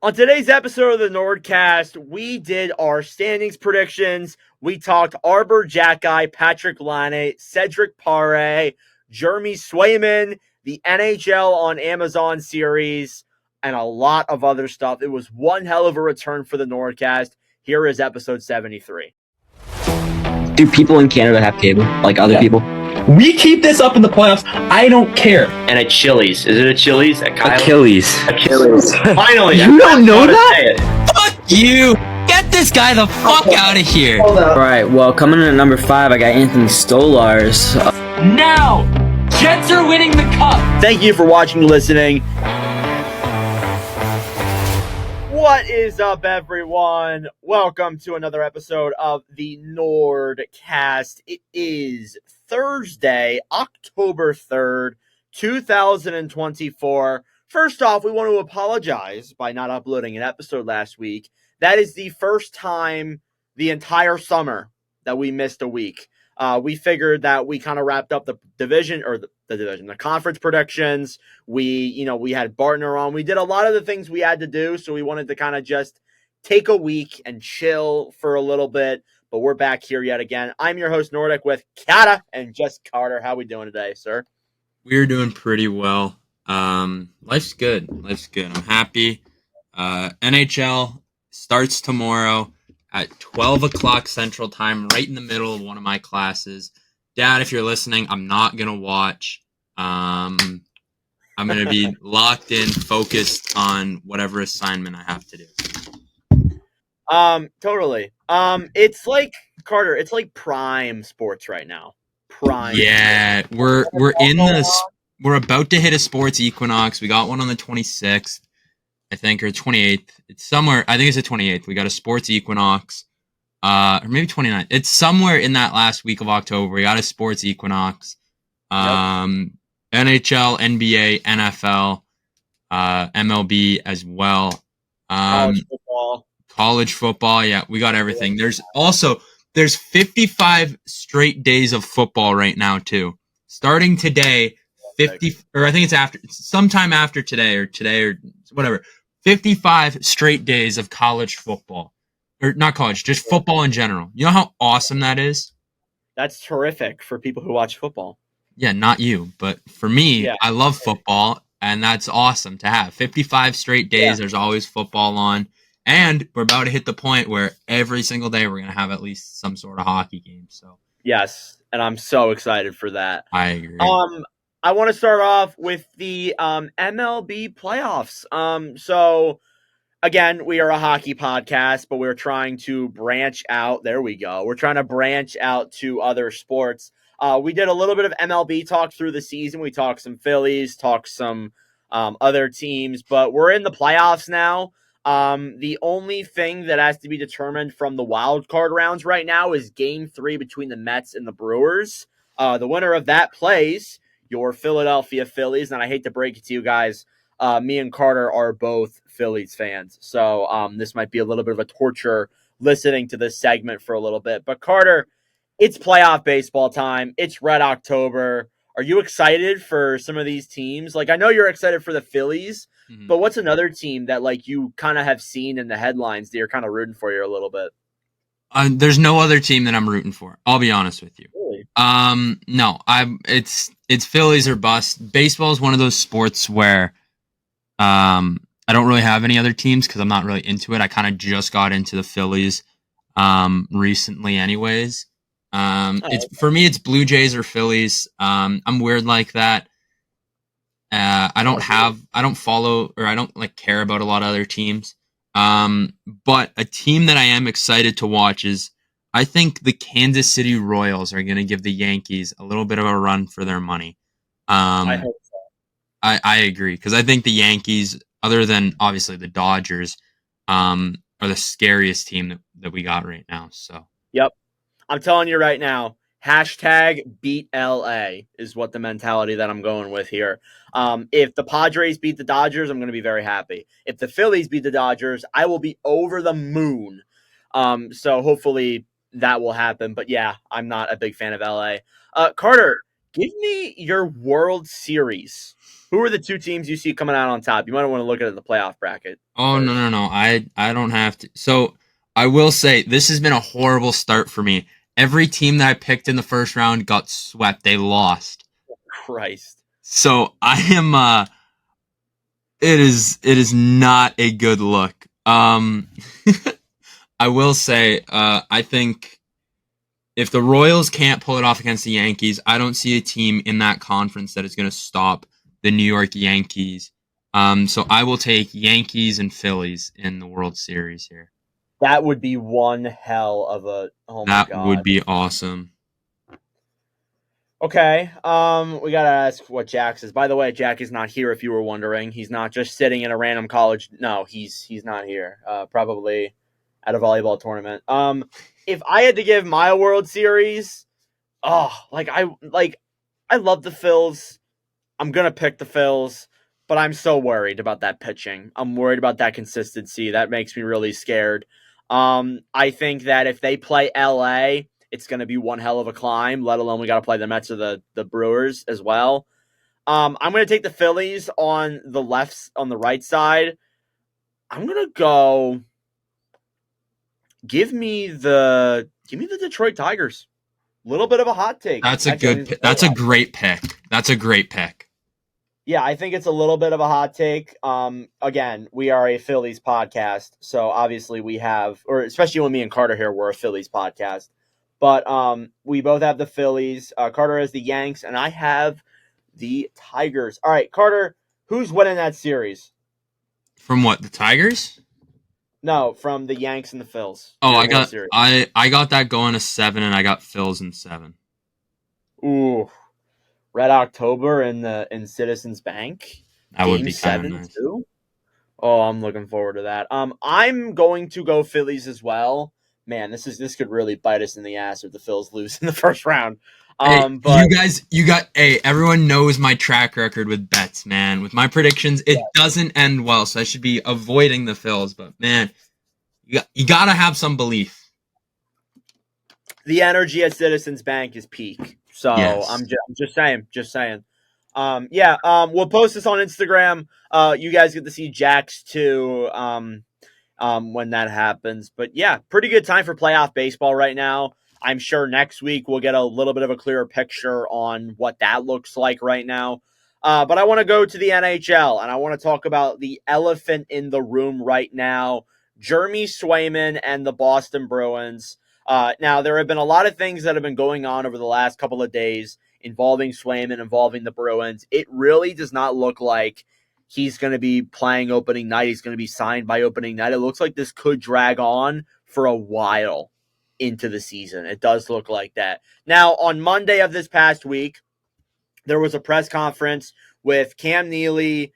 On today's episode of the NordCast, we did our standings predictions. We talked Arber, Xhekaj, Patrick Laine, Cedric Pare, Jeremy Swayman, the NHL on Amazon series, and a lot of other stuff. It was one hell of a return for the NordCast. Here is episode 73. Do people in Canada have cable like other people? We keep this up in the playoffs. I don't care. And at Chili's. Is it a Chili's? At Kyle's? Achilles. Finally. You don't know that? Fuck you! Get this guy the fuck out of here! Alright, well, coming in at number 5, I got Anthony Stolars. Now! Jets are winning the cup! Thank you for watching and listening. What is up, everyone? Welcome to another episode of the NordCast. It is Thursday, October 3rd, 2024. First off, we want to apologize by not uploading an episode last week. That is the first time the entire summer that we missed a week. We figured that we kind of wrapped up the division, or the conference predictions. We had Bartner on. We did a lot of the things we had to do, so we wanted to kind of just take a week and chill for a little bit. But we're back here yet again. I'm your host, Nordic, with Kata and just Carter. How we doing today, sir? We're doing pretty well. Life's good. I'm happy. NHL starts tomorrow at 12 o'clock Central Time, right in the middle of one of my classes. Dad, if you're listening, I'm not going to watch. I'm going to be locked in, focused on whatever assignment I have to do. Totally. It's like, Carter, it's like prime sports right now. Prime. Yeah, we're about to hit a sports equinox. We got one on the 26th, I think, or 28th. It's somewhere, I think it's the 28th. We got a sports equinox, or maybe 29th. It's somewhere in that last week of October. We got a sports equinox. NHL, NBA, NFL, MLB as well. College football, yeah, we got everything. There's 55 straight days of football right now too. Starting today, 50, or I think it's sometime after today or whatever. 55 straight days of college football, or not college, just football in general. You know how awesome that is? That's terrific for people who watch football. Yeah, not you, but for me, yeah. I love football, and that's awesome to have. 55 straight days, yeah. There's always football on. And we're about to hit the point where every single day we're going to have at least some sort of hockey game. So yes, and I'm so excited for that. I agree. I want to start off with the MLB playoffs. So again, we are a hockey podcast, but we're trying to branch out. There we go. We're trying to branch out to other sports. We did a little bit of MLB talk through the season. We talked some Phillies, talked some other teams, but we're in the playoffs now. The only thing that has to be determined from the wild card rounds right now is Game 3 between the Mets and the Brewers. The winner of that plays your Philadelphia Phillies, and I hate to break it to you guys, me and Carter are both Phillies fans, so this might be a little bit of a torture listening to this segment for a little bit. But Carter, it's playoff baseball time. It's Red October. Are you excited for some of these teams? Like, I know you're excited for the Phillies, but what's another team that, like, you kind of have seen in the headlines that you're kind of rooting for you a little bit? There's no other team that I'm rooting for. I'll be honest with you. Really? No, it's Phillies or bust. Baseball is one of those sports where I don't really have any other teams because I'm not really into it. I kind of just got into the Phillies recently anyways. It's for me, it's Blue Jays or Phillies. I'm weird like that. I don't follow, or I don't like care about a lot of other teams. But a team that I am excited to watch is, I think the Kansas City Royals are going to give the Yankees a little bit of a run for their money. I hope so. I agree, because I think the Yankees, other than obviously the Dodgers, are the scariest team that we got right now. So yep, I'm telling you right now, hashtag beat LA is what the mentality that I'm going with here. If the Padres beat the Dodgers, I'm going to be very happy. If the Phillies beat the Dodgers, I will be over the moon. So hopefully that will happen. But yeah, I'm not a big fan of LA. Carter, give me your World Series Who are the two teams you see coming out on top? You might want to look at the playoff bracket. Oh first. no. I don't have to. So I will say this has been a horrible start for me. Every team that I picked in the first round got swept. They lost. Christ. So I am it is not a good look. I will say I think if the Royals can't pull it off against the Yankees, I don't see a team in that conference that is going to stop the New York Yankees. So I will take Yankees and Phillies in the World Series here. That would be one hell of a. Oh my god. That would be awesome. Okay. We gotta ask what Jack says. By the way, Jack is not here. If you were wondering, he's not just sitting in a random college. No, he's not here. Probably at a volleyball tournament. If I had to give my World Series, I love the Phils. I'm gonna pick the Phils, but I'm so worried about that pitching. I'm worried about that consistency. That makes me really scared. I think that if they play LA, it's going to be one hell of a climb, let alone we got to play the Mets or the Brewers as well. I'm going to take the Phillies on the right side. I'm going to go give me the Detroit Tigers. A little bit of a hot take. That's a great pick. That's a great pick. Yeah, I think it's a little bit of a hot take. Again, we are a Phillies podcast, so obviously we have, or especially when me and Carter here, we're a Phillies podcast. But we both have the Phillies. Carter has the Yanks, and I have the Tigers. All right, Carter, who's winning that series? From what, the Tigers? No, from the Yanks and the Phils. Oh, I got that going to 7, and I got Phils in 7. Ooh. Red October in Citizens Bank. That would be kind of nice. Too? Oh, I'm looking forward to that. I'm going to go Phillies as well. Man, this could really bite us in the ass if the Phils lose in the first round. But everyone knows my track record with bets, man. With my predictions, it doesn't end well, so I should be avoiding the Phils. But man, you gotta have some belief. The energy at Citizens Bank is peak. So yes. I'm just saying. We'll post this on Instagram. You guys get to see Jack's too when that happens. But yeah, pretty good time for playoff baseball right now. I'm sure next week we'll get a little bit of a clearer picture on what that looks like right now. But I want to go to the NHL, and I want to talk about the elephant in the room right now, Jeremy Swayman and the Boston Bruins. Now, there have been a lot of things that have been going on over the last couple of days involving Swayman, involving the Bruins. It really does not look like he's going to be playing opening night. He's going to be signed by opening night. It looks like this could drag on for a while into the season. It does look like that. Now, on Monday of this past week, there was a press conference with Cam Neely,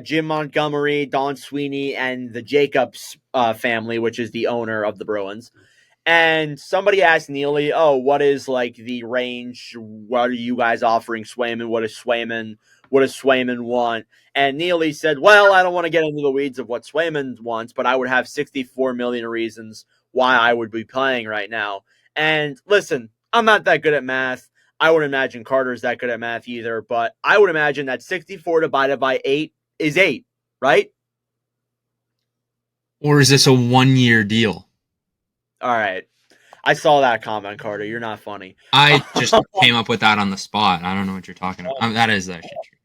Jim Montgomery, Don Sweeney, and the Jacobs family, which is the owner of the Bruins. And somebody asked Neely, what is like the range? What are you guys offering Swayman? What does Swayman want? And Neely said, well, I don't want to get into the weeds of what Swayman wants, but I would have 64 million reasons why I would be playing right now. And listen, I'm not that good at math. I would imagine Carter's that good at math either, but I would imagine that 64 divided by 8 is 8, right? Or is this a 1-year deal? All right. I saw that comment, Carter. You're not funny. I just came up with that on the spot. I don't know what you're talking about. That is actually true.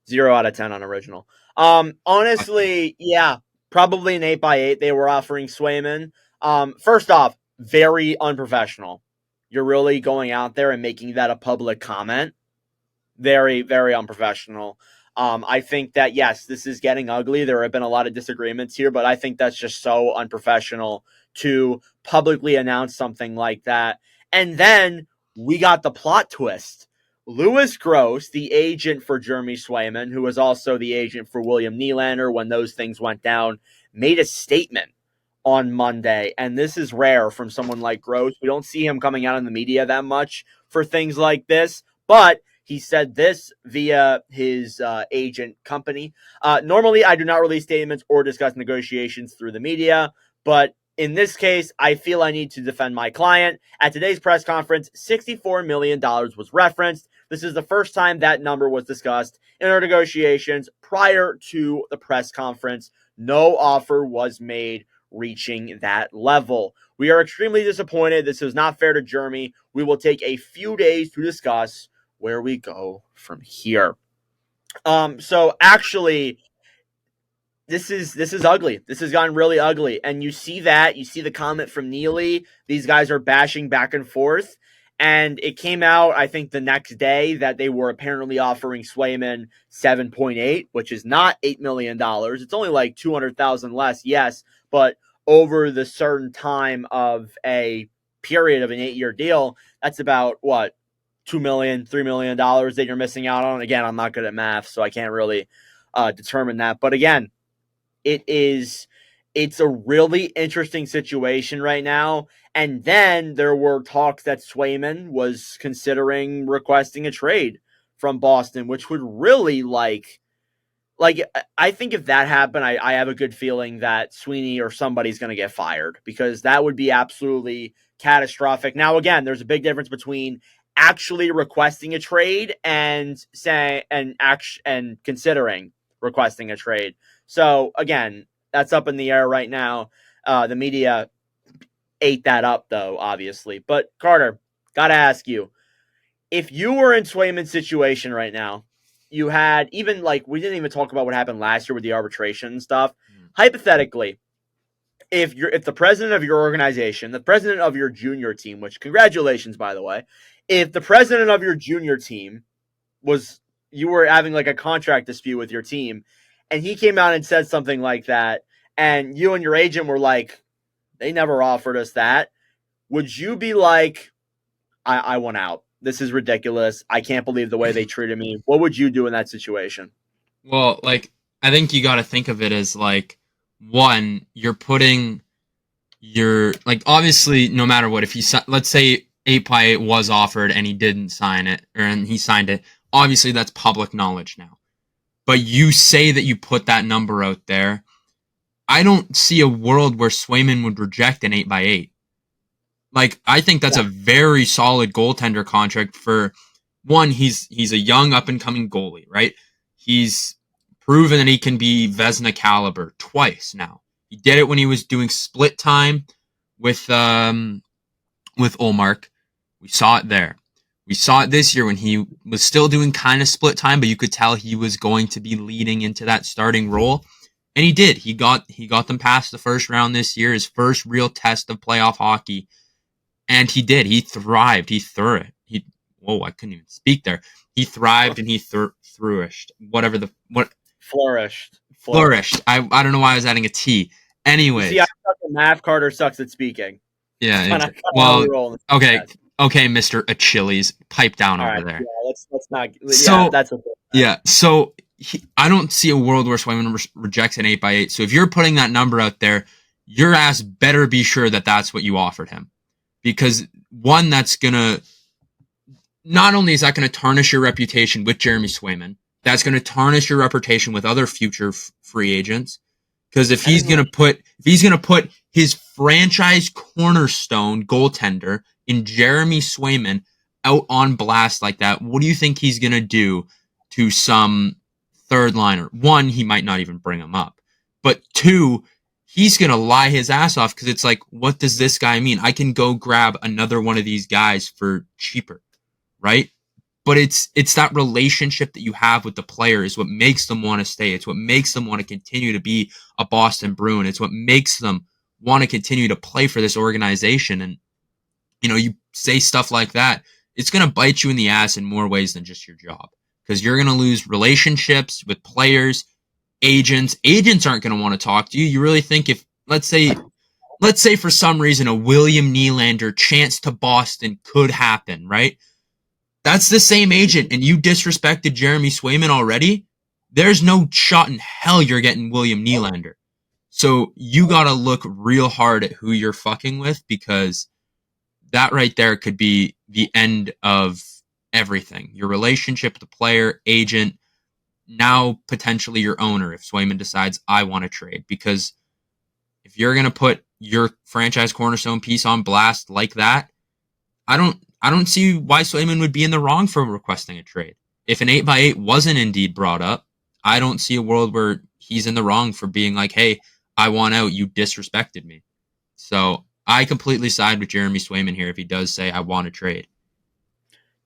0 out of 10 on original. Honestly, yeah, probably an 8x8 they were offering Swayman. First off, very unprofessional. You're really going out there and making that a public comment. Very, very unprofessional. I think that, yes, this is getting ugly. There have been a lot of disagreements here, but I think that's just so unprofessional to publicly announce something like that. And then we got the plot twist. Louis Gross, the agent for Jeremy Swayman, who was also the agent for William Nylander when those things went down, made a statement on Monday. And this is rare from someone like Gross. We don't see him coming out in the media that much for things like this, but he said this via his agent company. Normally, I do not release statements or discuss negotiations through the media, but in this case, I feel I need to defend my client. At today's press conference, $64 million was referenced. This is the first time that number was discussed in our negotiations prior to the press conference. No offer was made reaching that level. We are extremely disappointed. This is not fair to Jeremy. We will take a few days to discuss where we go from here. So actually, this is ugly. This has gotten really ugly. And you see the comment from Neely. These guys are bashing back and forth. And it came out, I think, the next day that they were apparently offering Swayman 7.8, which is not $8 million. It's only like 200,000 less, yes, but over the certain time of a period of an 8-year deal, that's about what, $2 million, $3 million that you're missing out on. Again, I'm not good at math, so I can't really determine that. But again, it's a really interesting situation right now. And then there were talks that Swayman was considering requesting a trade from Boston, which would really I think if that happened, I have a good feeling that Sweeney or somebody's going to get fired, because that would be absolutely catastrophic. Now, again, there's a big difference between actually requesting a trade and considering requesting a trade. So again, that's up in the air right now. The media ate that up, though, obviously. But Carter, gotta ask you, if you were in Swayman's situation right now, you had even we didn't even talk about what happened last year with the arbitration and stuff. Hypothetically, if the president of your organization, the president of your junior team, which congratulations, by the way, if the president of your junior team you were having a contract dispute with your team, and he came out and said something like that, and you and your agent were like, they never offered us that, would you be like, I want out? This is ridiculous. I can't believe the way they treated me. What would you do in that situation? Well, I think you got to think of it as one, you're putting your obviously, no matter what, if let's say 8x8 was offered and he didn't sign it, and he signed it, obviously that's public knowledge now. But you say that you put that number out there. I don't see a world where Swayman would reject an 8x8. I think that's a very solid goaltender contract for one. He's a young up and coming goalie, right? He's proven that he can be Vezina caliber twice now. He did it when he was doing split time with Ullmark. We saw it there. We saw it this year when he was still doing kind of split time, but you could tell he was going to be leading into that starting role. And he did. He got them past the first round this year, his first real test of playoff hockey. And he did. He thrived. He threw it. I couldn't even speak there. He thrived and he flourished. Flourished. I don't know why I was adding a T. Anyways. See, I suck at math. Carter sucks at speaking. Yeah. Okay, Mr. Achilles. Pipe down over there. Yeah, let's not. So, that's okay. Yeah. So I don't see a world where Swayman rejects an 8x8. So if you're putting that number out there, your ass better be sure that that's what you offered him. Because one, that's going to, not only is that going to tarnish your reputation with Jeremy Swayman, that's going to tarnish your reputation with other future free agents. Because if he's going to put his franchise cornerstone goaltender in Jeremy Swayman out on blast like that, what do you think he's going to do to some third liner? One, he might not even bring him up. But two, he's going to lie his ass off because it's what does this guy mean? I can go grab another one of these guys for cheaper, right? But it's that relationship that you have with the player is what makes them want to stay. It's what makes them want to continue to be a Boston Bruin. It's what makes them want to continue to play for this organization. And, you say stuff like that, it's going to bite you in the ass in more ways than just your job, because you're going to lose relationships with players. Agents aren't going to want to talk to you. You really think if, let's say for some reason a William Nylander chance to Boston could happen, right? That's the same agent, and you disrespected Jeremy Swayman already. There's no shot in hell you're getting William Nylander. So you got to look real hard at who you're fucking with, because that right there could be the end of everything. Your relationship with the player, agent, now potentially your owner, if Swayman decides, I want to trade. Because if you're going to put your franchise cornerstone piece on blast like that, I I don't see why Swayman would be in the wrong for requesting a trade. If an 8x8 wasn't indeed brought up, I don't see a world where he's in the wrong for being like, hey, I want out. You disrespected me. So I completely side with Jeremy Swayman here if he does say, I want to trade.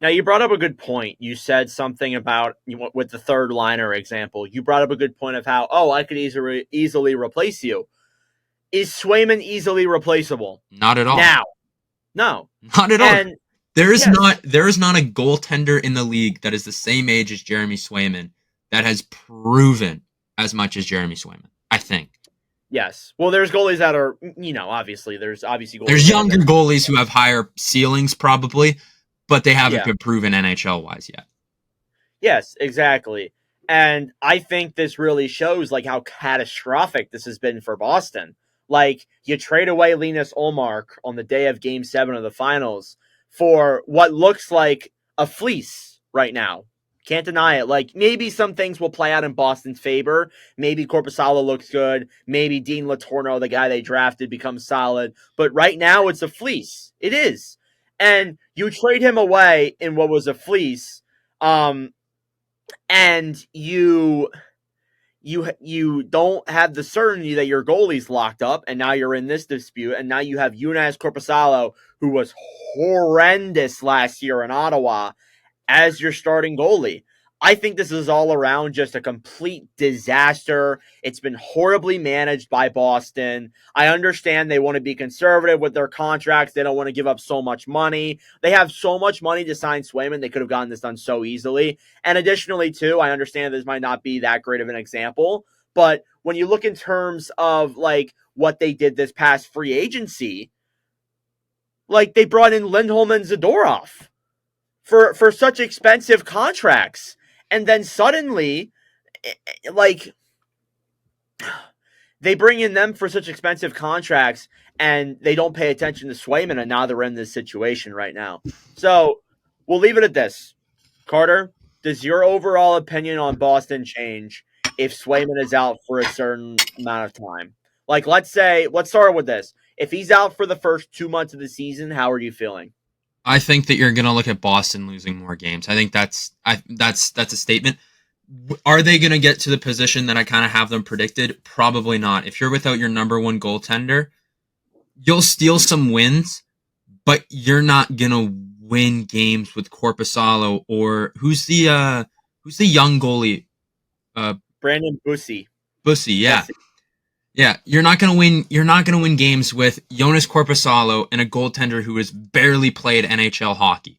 Now, you brought up a good point. You said something about, with the third liner example, you brought up a good point of how, I could easily replace you. Is Swayman easily replaceable? Not at all. Now. No. Not at all. And there is not a goaltender in the league that is the same age as Jeremy Swayman that has proven as much as Jeremy Swayman, I think. Yes. Well, there's goalies that are, obviously goalies. There's younger goalies who have higher ceilings probably, but they haven't been proven NHL-wise yet. Yes, exactly. And I think this really shows like how catastrophic this has been for Boston. Like, you trade away Linus Ullmark on the day of Game 7 of the Finals for what looks like a fleece right now. Can't deny it. Like, maybe some things will play out in Boston's favor. Maybe Korpisalo looks good. Maybe Dean Letourneau, the guy they drafted, becomes solid. But right now, it's a fleece. It is. And you trade him away in what was a fleece, and you don't have the certainty that your goalie's locked up, and now you're in this dispute, and now you have Joonas Korpisalo, who was horrendous last year in Ottawa, as your starting goalie. I think this is all around just a complete disaster. It's been horribly managed by Boston. I understand they want to be conservative with their contracts. They don't want to give up so much money. They have so much money to sign Swayman. They could have gotten this done so easily. And additionally, too, I understand this might not be that great of an example, but when you look in terms of like what they did this past free agency, like they brought in Lindholm and Zadorov for such expensive contracts. And then suddenly, like, they bring in them for such expensive contracts, and they don't pay attention to Swayman, and now they're in this situation right now. So we'll leave it at this. Carter, does your overall opinion on Boston change if Swayman is out for a certain amount of time? Like, let's start with this. If he's out for the first 2 months of the season, how are you feeling? I think that you're going to look at Boston losing more games. I think that's a statement. Are they going to get to the position that I kind of have them predicted? Probably not. If you're without your number one goaltender, you'll steal some wins, but you're not going to win games with Korpisalo or who's the young goalie? Brandon Bussi. Bussi, yeah. Yeah, you're not going to win. You're not going to win games with Joonas Korpisalo and a goaltender who has barely played NHL hockey.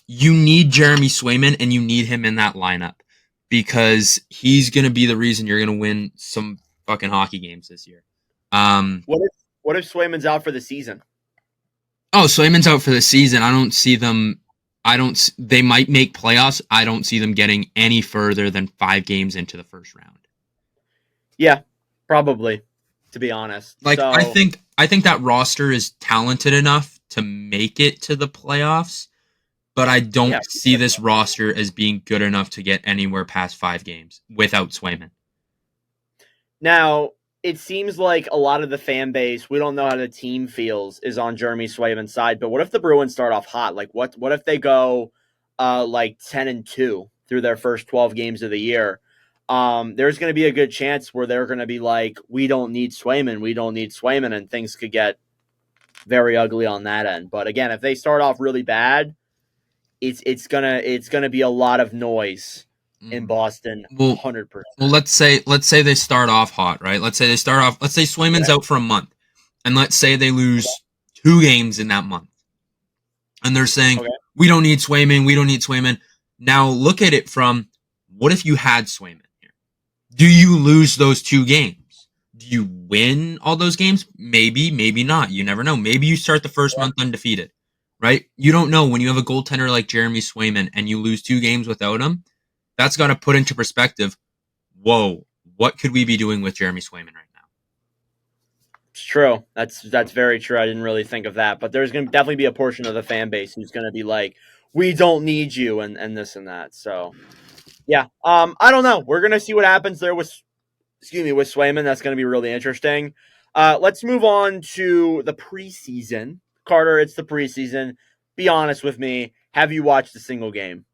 You need Jeremy Swayman, and you need him in that lineup because he's going to be the reason you're going to win some fucking hockey games this year. What if Swayman's out for the season? Oh, Swayman's out for the season. I don't see them. They might make playoffs. I don't see them getting any further than 5 games into the first round. Yeah. Probably, to be honest. Like, so, I think that roster is talented enough to make it to the playoffs, but I don't see this roster as being good enough to get anywhere past 5 games without Swayman. Now, it seems like a lot of the fan base, we don't know how the team feels, is on Jeremy Swayman's side, but what if the Bruins start off hot? Like, what if they go like 10-2 through their first 12 games of the year? There's going to be a good chance where they're going to be like, we don't need Swayman, and things could get very ugly on that end. But again, if they start off really bad, it's gonna be a lot of noise in Boston. 100%. Well, let's say they start off hot, right? Let's say Swayman's out for a month, and let's say they lose 2 games in that month, and they're saying we don't need Swayman. Now look at it from, what if you had Swayman? Do you lose those 2 games? Do you win all those games? Maybe, maybe not. You never know. Maybe you start the first month undefeated, right? You don't know when you have a goaltender like Jeremy Swayman and you lose 2 games without him. That's got to put into perspective, whoa, what could we be doing with Jeremy Swayman right now? It's true. That's very true. I didn't really think of that. But there's going to definitely be a portion of the fan base who's going to be like, we don't need you and this and that. So... yeah, I don't know. We're going to see what happens there with Swayman. That's going to be really interesting. Let's move on to the preseason. Carter, it's the preseason. be honest with me. Have you watched a single game?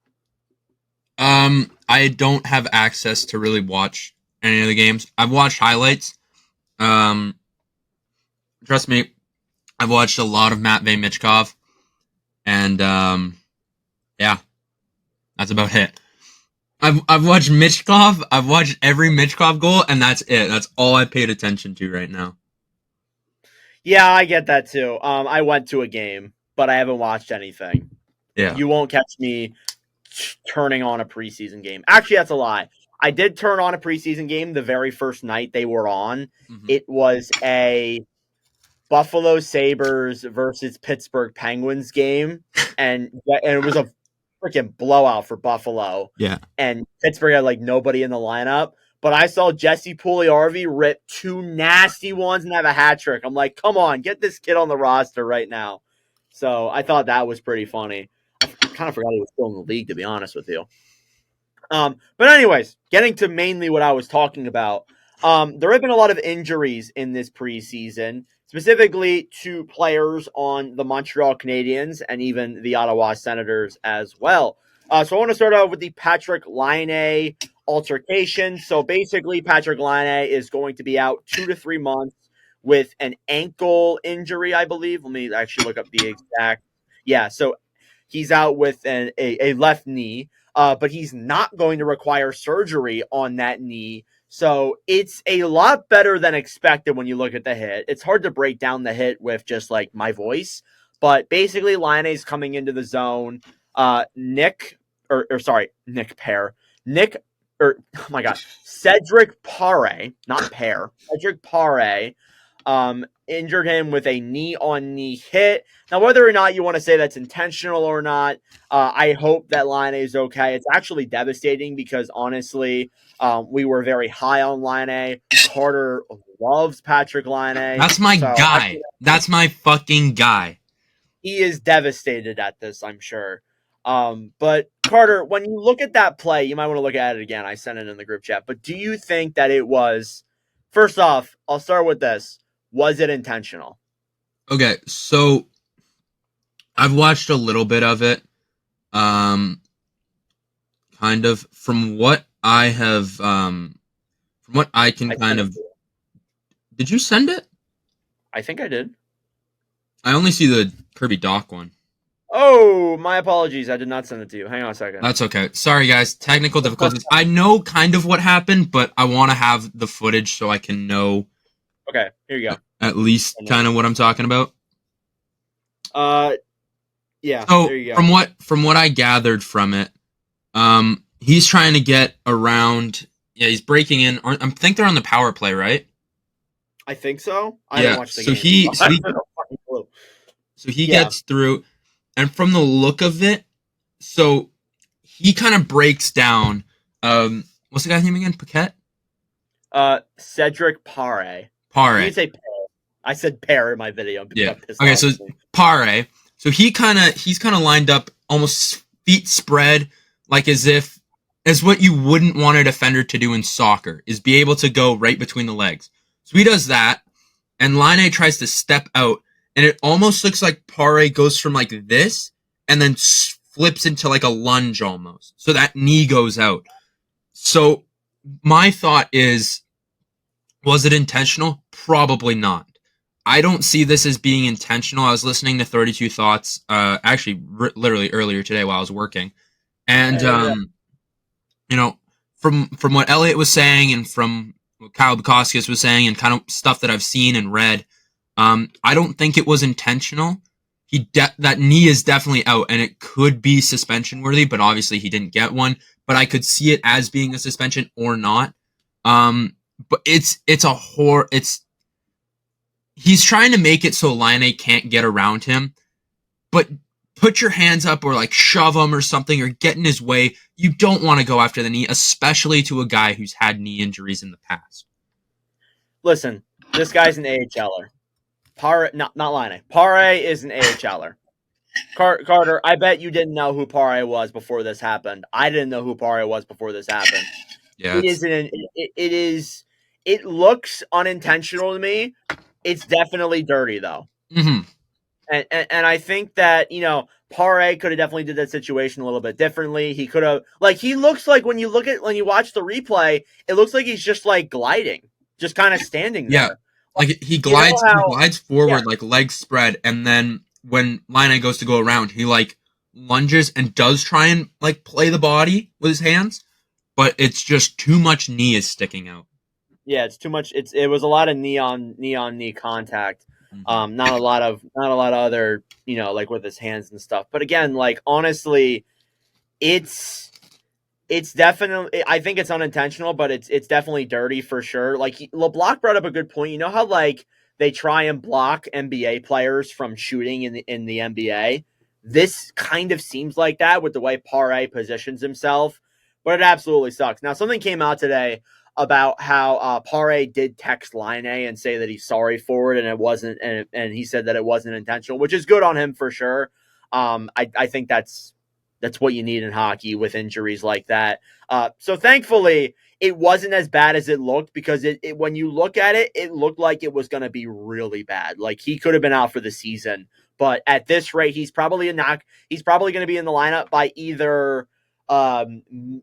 I don't have access to really watch any of the games. I've watched highlights. Trust me, I've watched a lot of Matvey Michkov, and yeah, that's about it. I've watched Michkov. I've watched every Michkov goal, and that's it. That's all I paid attention to right now. Yeah, I get that too. I went to a game, but I haven't watched anything. Yeah. You won't catch me turning on a preseason game. Actually, that's a lie. I did turn on a preseason game the very first night they were on. Mhm. It was a Buffalo Sabres versus Pittsburgh Penguins game, and it was a freaking blowout for Buffalo. Yeah. And Pittsburgh had like nobody in the lineup. But I saw Jesse Pugliarvi rip 2 nasty ones and have a hat trick. I'm like, come on, get this kid on the roster right now. So I thought that was pretty funny. I kind of forgot he was still in the league, to be honest with you. But anyways, getting to mainly what I was talking about. There have been a lot of injuries in this preseason, specifically to players on the Montreal Canadiens and even the Ottawa Senators as well. So I want to start out with the Patrick Laine altercation. So basically, Patrick Laine is going to be out 2 to 3 months with an ankle injury, I believe. Let me actually look up the exact. Yeah, so he's out with a left knee, but he's not going to require surgery on that knee. So it's a lot better than expected when you look at the hit. It's hard to break down the hit with just like my voice, but basically Laine's coming into the zone. Nick Cedric Pare, not Pear, Cedric Pare, injured him with a knee-on-knee hit. Now, whether or not you want to say that's intentional or not, I hope that Laine is okay. It's actually devastating because, honestly, we were very high on Laine. Carter loves Patrick Laine. That's my guy. That's my fucking guy. He is devastated at this, I'm sure. But Carter, when you look at that play, you might want to look at it again. I sent it in the group chat. But do you think that it was, first off, I'll start with this. Was it intentional? Okay, so I've watched a little bit of it. Kind of from what I have, from what I can kind of. Did you send it? I think I did. I only see the Kirby Doc one. Oh, my apologies. I did not send it to you. Hang on a second. That's okay. Sorry, guys. Technical difficulties. I know kind of what happened, but I want to have the footage so I can know. Okay, here you go. At least kind of what I'm talking about. Yeah. So there you go. from what I gathered from it, he's trying to get around. Yeah, he's breaking in. I think they're on the power play, right? I think so. I didn't watch the so game. He gets through, and from the look of it, so he kind of breaks down. What's the guy's name again? Paquette? Cedric Pare. Pare. You say Pare. I said Pare in my video. Yeah. Okay, so Pare. So he's kind of lined up, almost feet spread, like as what you wouldn't want a defender to do in soccer, is be able to go right between the legs. So he does that, and Laine tries to step out, and it almost looks like Pare goes from like this, and then flips into like a lunge almost. So that knee goes out. So my thought is, was it intentional? Probably not. I don't see this as being intentional. I was listening to 32 Thoughts, literally earlier today while I was working. And, you know, from what Elliot was saying and from what Kyle Bukoskis was saying and kind of stuff that I've seen and read, I don't think it was intentional. That knee is definitely out, and it could be suspension worthy, but obviously he didn't get one. But I could see it as being a suspension or not. But he's trying to make it so Laine can't get around him, but put your hands up or like shove him or something or get in his way. You don't want to go after the knee, especially to a guy who's had knee injuries in the past. Listen, this guy's an AHLer. Not Laine. Pare is an AHLer. Carter, I bet you didn't know who Pare was before this happened. I didn't know who Pare was before this happened. Yeah, it looks unintentional to me. It's definitely dirty though. Mm-hmm. And I think that, Pare could have definitely did that situation a little bit differently. He could have, like, he looks like when you watch the replay, it looks like he's just like gliding, just kind of standing Yeah, there. like he You know glides, how, he glides yeah, forward like legs spread, and then when Laine goes to go around, he like lunges and does try and like play the body with his hands, but it's just too much knee is sticking out. yeah, it's too much. It was a lot of knee contact. Mm-hmm. Not a lot of other, like with his hands and stuff. But again, like honestly, it's definitely, I think it's unintentional, but it's definitely dirty for sure. Like LeBlanc brought up a good point. You know how like they try and block NBA players from shooting in the NBA. This kind of seems like that with the way Pare positions himself, but it absolutely sucks. Now something came out today about how Pare did text Laine and say that he's sorry for it, and it wasn't, and he said that it wasn't intentional, which is good on him for sure. I think that's what you need in hockey with injuries like that. So thankfully, it wasn't as bad as it looked, because it when you look at it, it looked like it was going to be really bad. Like he could have been out for the season, but at this rate, he's probably He's probably going to be in the lineup by either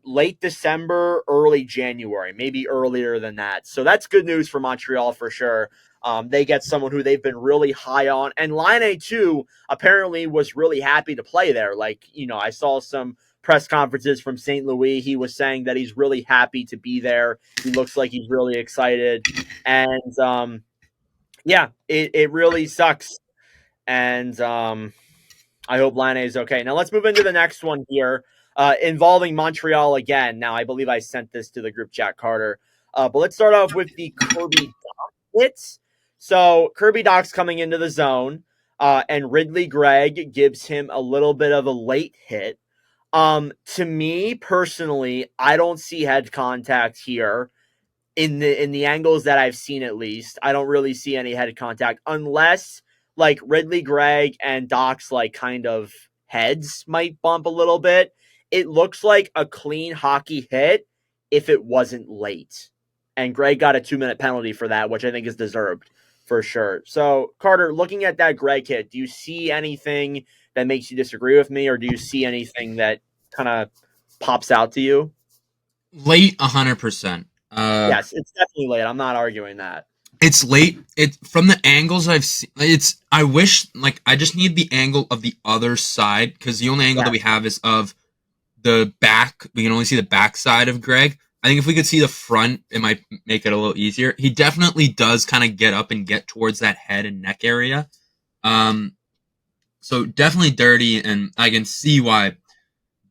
late December, early January, maybe earlier than that. So that's good news for Montreal for sure. They get someone who they've been really high on, and Laine too apparently was really happy to play there. Like, I saw some press conferences from St. Louis. He was saying that he's really happy to be there. He looks like he's really excited, and yeah, it really sucks. And I hope Laine is okay. Now let's move into the next one here, involving Montreal again. Now I believe I sent this to the group chat, Carter. But let's start off with the Kirby Dach hits. So Kirby Dach's coming into the zone, and Ridley Greig gives him a little bit of a late hit. To me personally, I don't see head contact here in the angles that I've seen. At least I don't really see any head contact, unless like Ridley Greig and Dach's like kind of heads might bump a little bit. It looks like a clean hockey hit if it wasn't late. And Greig got a 2-minute penalty for that, which I think is deserved for sure. So, Carter, looking at that Greig hit, do you see anything that makes you disagree with me, or do you see anything that kind of pops out to you? Late, 100%. Yes, it's definitely late. I'm not arguing that. It's late. It from the angles I've seen. I wish I just need the angle of the other side, because the only angle that we have is of the back. We can only see the back side of Greig. I think if we could see the front, it might make it a little easier. He definitely does kind of get up and get towards that head and neck area. So definitely dirty, and I can see why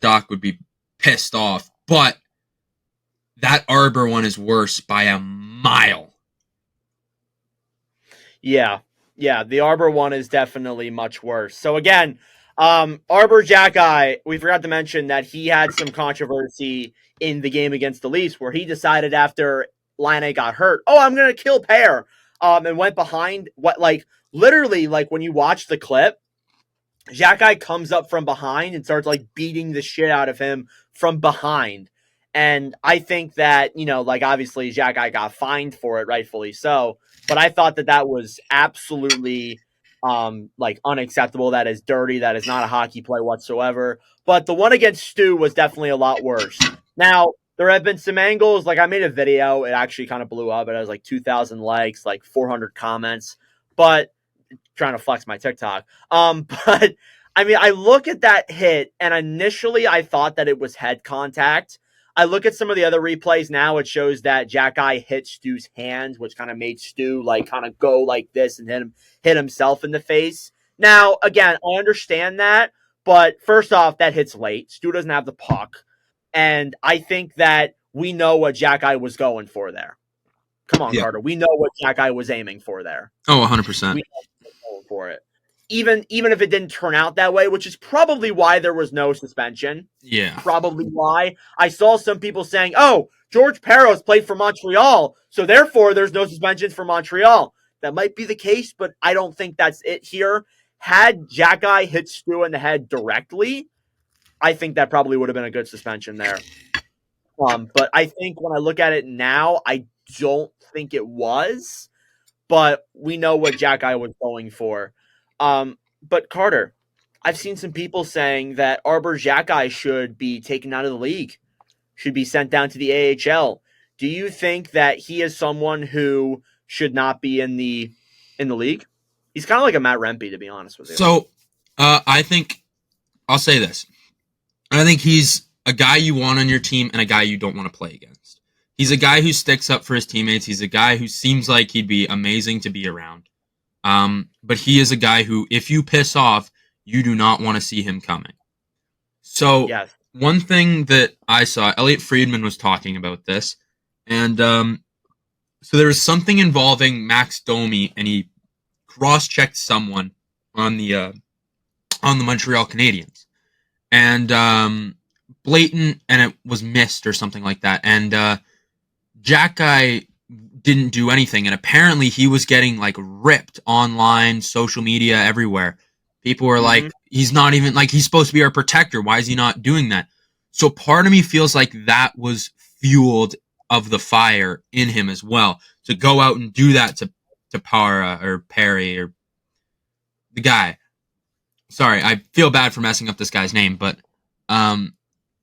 Dach would be pissed off. But that Arber one is worse by a mile. Yeah. The Arber one is definitely much worse. So again, Arber Xhekaj, we forgot to mention that he had some controversy in the game against the Leafs, where he decided after Laine got hurt, I'm going to kill Pear, and went behind. Literally, when you watch the clip, Xhekaj comes up from behind and starts beating the shit out of him from behind. And I think that, obviously Xhekaj got fined for it, rightfully so. But I thought that was absolutely unacceptable. That is dirty. That is not a hockey play whatsoever. But the one against Stu was definitely a lot worse. Now, there have been some angles. I made a video. It actually kind of blew up. It has 2,000 likes, 400 comments. But trying to flex my TikTok. But I mean, I look at that hit, and initially I thought that it was head contact. I look at some of the other replays now. It shows that Xhekaj hit Stu's hands, which kind of made Stu kind of go like this and hit himself in the face. Now, again, I understand that, but first off, that hits late. Stu doesn't have the puck, and I think that we know what Xhekaj was going for there. Come on, Carter. We know what Xhekaj was aiming for there. Oh, 100%. We know what was going for it. Even if it didn't turn out that way, which is probably why there was no suspension. Yeah. Probably why. I saw some people saying, George Parros played for Montreal, so therefore there's no suspensions for Montreal. That might be the case, but I don't think that's it here. Had Xhekaj hit Stu in the head directly, I think that probably would have been a good suspension there. But I think when I look at it now, I don't think it was. But we know what Xhekaj was going for. But Carter, I've seen some people saying that Arber Xhekaj should be taken out of the league, should be sent down to the AHL. Do you think that he is someone who should not be in the league? He's kind of like a Matt Rempe, to be honest with you. So, I think I'll say this. I think he's a guy you want on your team and a guy you don't want to play against. He's a guy who sticks up for his teammates. He's a guy who seems like he'd be amazing to be around. But he is a guy who, if you piss off, you do not want to see him coming. So, yes. One thing that I saw, Elliot Friedman was talking about this, and so there was something involving Max Domi, and he cross-checked someone on the Montreal Canadiens, and blatant, and it was missed or something like that, and Xhekaj didn't do anything, and apparently he was getting like ripped online, social media, everywhere. People were like, he's not even, like, he's supposed to be our protector. Why is he not doing that? So part of me feels like that was fueled of the fire in him as well. To go out and do that to Para or Perry or the guy. Sorry, I feel bad for messing up this guy's name, but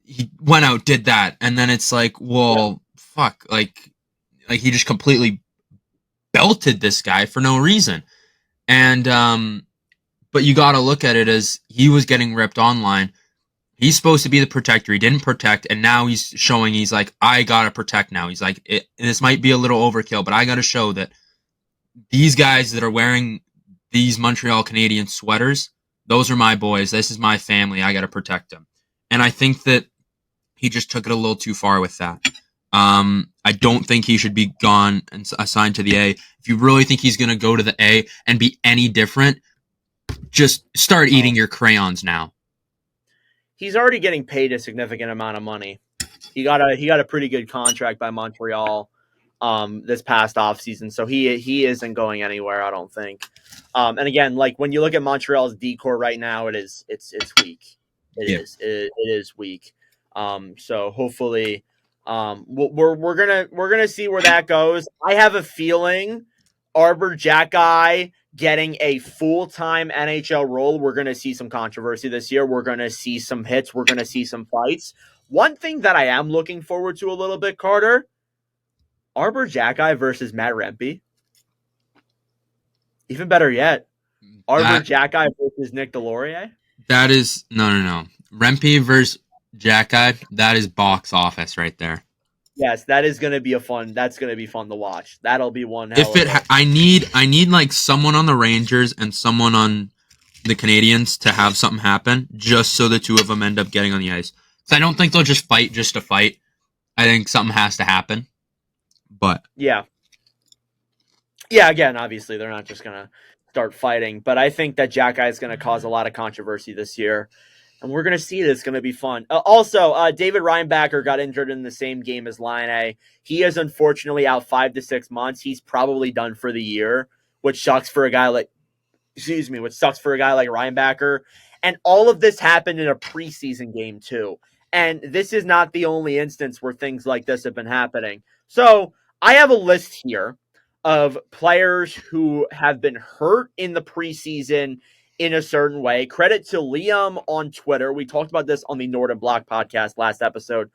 he went out, did that, and then it's like, well, fuck, like he just completely belted this guy for no reason. And but you got to look at it as he was getting ripped online. He's supposed to be the protector. He didn't protect, and now he's showing he's like, I got to protect now. He's like, this might be a little overkill, but I got to show that these guys that are wearing these Montreal Canadiens sweaters, those are my boys. This is my family. I got to protect them. And I think that he just took it a little too far with that. I don't think he should be gone and assigned to the A. If you really think he's going to go to the A and be any different, just start eating your crayons now. He's already getting paid a significant amount of money. He got a pretty good contract by Montreal this past offseason, so he isn't going anywhere, I don't think. And again, like when you look at Montreal's decor right now, it's weak. It is weak. So hopefully we're gonna see where that goes. I have a feeling Arber Xhekaj getting a full-time NHL role, we're going to see some controversy this year. We're going to see some hits. We're going to see some fights. One thing that I am looking forward to a little bit, Carter, Arber Xhekaj versus Matt Rempe. Even better yet, Arber Xhekaj versus Nick Delorier. That is, no. Rempe versus Xhekaj, that is box office right there. Yes, that is going to be that's going to be fun to watch. That'll be one. I need like someone on the Rangers and someone on the Canadiens to have something happen just so the two of them end up getting on the ice. So I don't think they'll just fight just to fight. I think something has to happen. But yeah, again, obviously they're not just going to start fighting, but I think that Xhekaj is going to cause a lot of controversy this year. And we're going to see it. It's going to be fun. Also, David Reinbacher got injured in the same game as Laine. He is unfortunately out 5 to 6 months. He's probably done for the year, which sucks for a guy like Reinbacher. And all of this happened in a preseason game too. And this is not the only instance where things like this have been happening. So I have a list here of players who have been hurt in the preseason in a certain way. Credit to Liam on Twitter. We talked about this on the Nord and Block podcast last episode.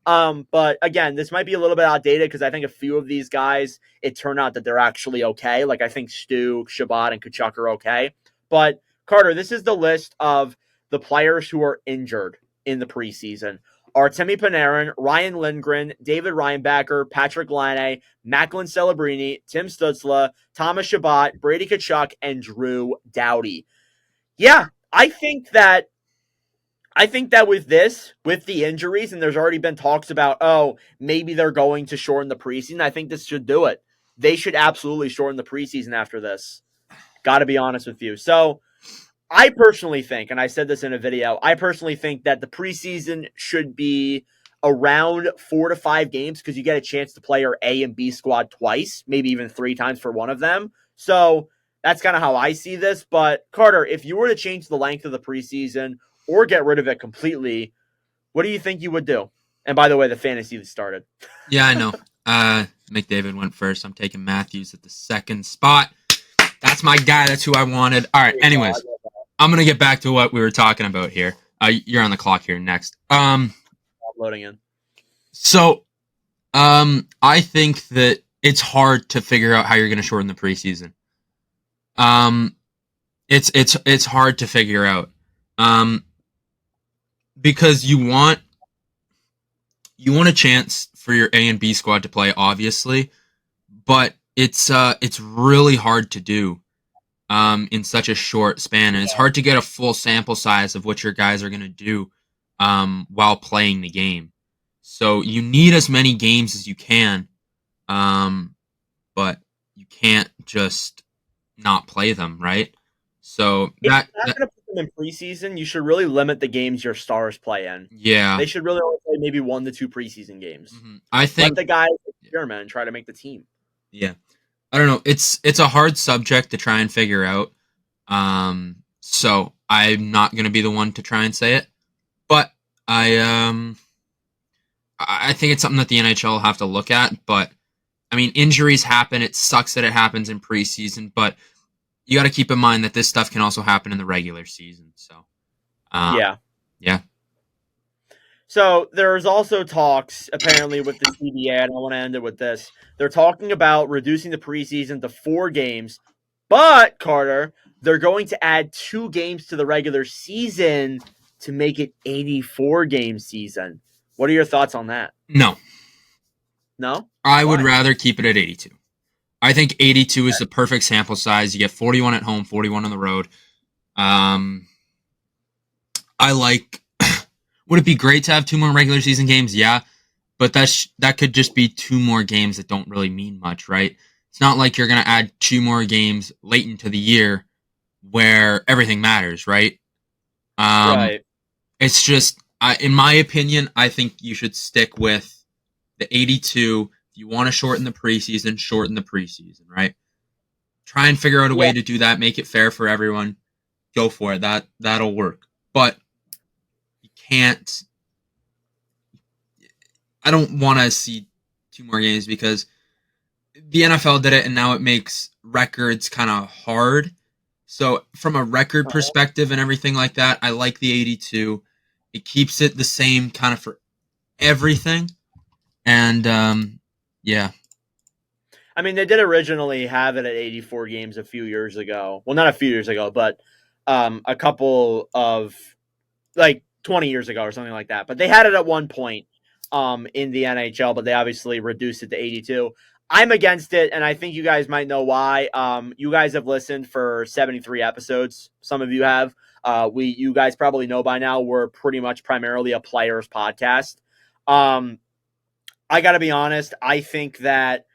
But again, this might be a little bit outdated because I think a few of these guys, it turned out that they're actually okay. Like I think Stu, Shabbat, and Tkachuk are okay. But Carter, this is the list of the players who are injured in the preseason. Artemi Panarin, Ryan Lindgren, David Reinbacher, Patrick Laine, Macklin Celebrini, Tim Stutzla, Thomas Shabbat, Brady Tkachuk, and Drew Doughty. Yeah, I think that with the injuries, and there's already been talks about, maybe they're going to shorten the preseason. I think this should do it. They should absolutely shorten the preseason after this. Got to be honest with you. So I personally think, and I said this in a video, I personally think that the preseason should be around 4 to 5 games because you get a chance to play your A and B squad twice, maybe even 3 times for one of them. So that's kind of how I see this. But Carter, if you were to change the length of the preseason or get rid of it completely, what do you think you would do? And by the way, the fantasy started. Yeah, I know. McDavid went first. I'm taking Matthews at the second spot. That's my guy. That's who I wanted. All right. Anyways, I'm gonna get back to what we were talking about here. You're on the clock here next. Loading in. So, I think that it's hard to figure out how you're gonna shorten the preseason. It's hard to figure out. Because you want a chance for your A and B squad to play, obviously, but it's really hard to do in such a short span, and it's hard to get a full sample size of what your guys are going to do while playing the game. So you need as many games as you can, but you can't just not play them, right? So If you're not going to put them in preseason, you should really limit the games your stars play in. Yeah, they should really only play maybe 1 to 2 preseason games. I think let the guys experiment and try to make the team. Yeah, I don't know. It's a hard subject to try and figure out. So I'm not going to be the one to try and say it, but I think it's something that the NHL will have to look at. But I mean, injuries happen. It sucks that it happens in preseason, but you got to keep in mind that this stuff can also happen in the regular season. So, yeah. So there's also talks apparently with the CBA, and I want to end it with this. They're talking about reducing the preseason to 4 games, but Carter, they're going to add 2 games to the regular season to make it 84 game season. What are your thoughts on that? No. I would Why? rather keep it at 82. I think 82 is the perfect sample size. You get 41 at home, 41 on the road. I like. Would it be great to have 2 more regular season games? Yeah, but that could just be 2 more games that don't really mean much, right? It's not like you're gonna add 2 more games late into the year where everything matters, right? Right. It's just, in my opinion, I think you should stick with the 82. If you want to shorten the preseason, right? Try and figure out a way to do that. Make it fair for everyone. Go for it. That'll work. But you can't. I don't want to see 2 more games because the NFL did it, and now it makes records kind of hard. So from a record perspective and everything like that, I like the 82. It keeps it the same kind of for everything. And, yeah. I mean, they did originally have it at 84 games a few years ago. Well, not a few years ago, but a couple of, like, 20 years ago or something like that. But they had it at one point in the NHL, but they obviously reduced it to 82. I'm against it, and I think you guys might know why. You guys have listened for 73 episodes. Some of you have. You guys probably know by now we're pretty much primarily a players podcast. I got to be honest. I think that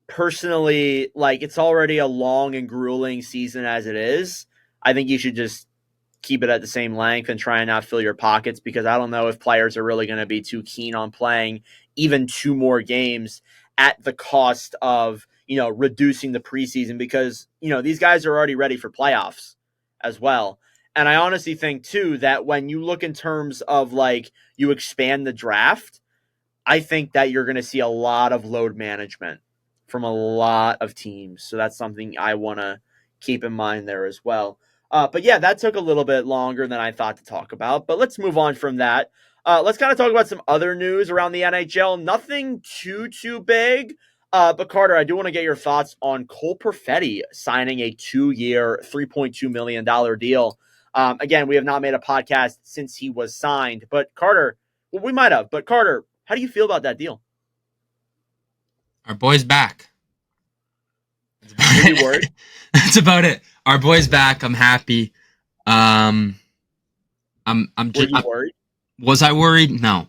personally, like, it's already a long and grueling season as it is. I think you should just keep it at the same length and try and not fill your pockets, because I don't know if players are really going to be too keen on playing even 2 more games at the cost of, reducing the preseason, because, these guys are already ready for playoffs as well. And I honestly think too, that when you look in terms of, like, you expand the draft, I think that you're going to see a lot of load management from a lot of teams. So that's something I want to keep in mind there as well. But yeah, that took a little bit longer than I thought to talk about. But let's move on from that. Let's kind of talk about some other news around the NHL. Nothing too big. But Carter, I do want to get your thoughts on Cole Perfetti signing a 2-year, $3.2 million deal. Again, we have not made a podcast since he was signed. But Carter, well, we might have. But Carter, how do you feel about that deal? Our boy's back. Are you worried? That's about it. Our boy's back. I'm happy. I'm Were you worried? Was I worried? No,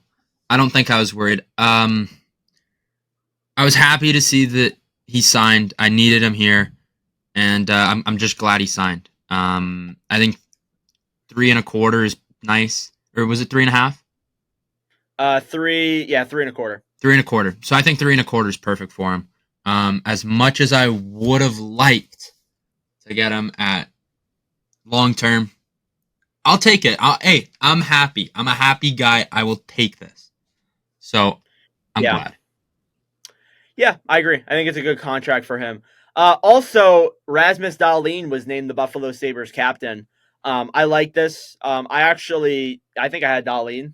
I don't think I was worried. I was happy to see that he signed. I needed him here, and I'm just glad he signed. I think 3.25 is nice, or was it 3.5? 3.25. 3.25. So I think 3.25 is perfect for him. As much as I would have liked to get him at long term, I'll take it. I'm happy. I'm a happy guy. I will take this. So I'm glad. Yeah, I agree. I think it's a good contract for him. Also, Rasmus Dahlin was named the Buffalo Sabres captain. I like this. I think I had Darlene.